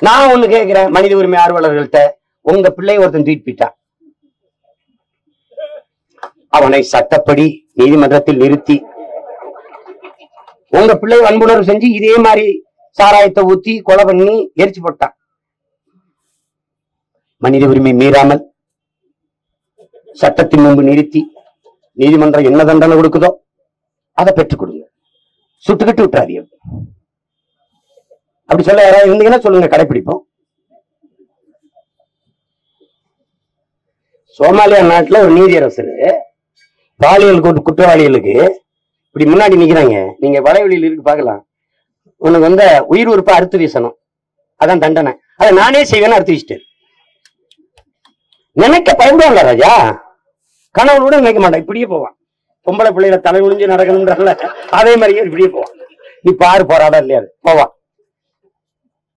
நான் ஒண்ணு கேட்கிறேன், மனித உரிமை ஆர்வலர்கள்ட்ட, உங்க பிள்ளை ஒருத்தன் ட்வீட் போயிட்டான், அவனை சட்டப்படி நீதிமன்றத்தில் நிறுத்தி உங்க பிள்ளை வன்புணர்வு செஞ்சு இதே மாதிரி சாராயத்தை ஊத்தி கொலை பண்ணி எரிச்சு போட்டான். மனித உரிமை மீறாமல் சட்டத்தின் முன்பு நிறுத்தி நீதிமன்றம் என்ன தண்டனை கொடுக்குதோ அதை பெற்றுக் கொடுங்க, சுட்டுக்கிட்டு விட்டுறாதீங்க. அப்படி சொல்ல யாராவது இருந்தீங்கன்னா சொல்லுங்க, கடைபிடிப்போம். சோமாலியா நாட்டுல ஒரு நீதியரசர் பாலியல் குற்றவாளிகளுக்கு இப்படி முன்னாடி நிக்கிறாங்க, நீங்க வலைவெளியில் இருக்கு பாக்கலாம், உனக்கு வந்து உயிர் உறுப்பை அறுத்து வீசணும், அதான் தண்டனை, அதை நானே செய்வேன்னு அறுத்து வீசிட்டு நினைக்க பயப்படுவாங்க ராஜா. கனவுல கூட நினைக்க மாட்டான், இப்படியே போவான். பொம்பளை பிள்ளைகளை தலை முடிஞ்சு நடக்கணும்ன்றல அதே மாதிரியே இப்படியே போவான். நீ பாரு போராட இல்லையா போவான்.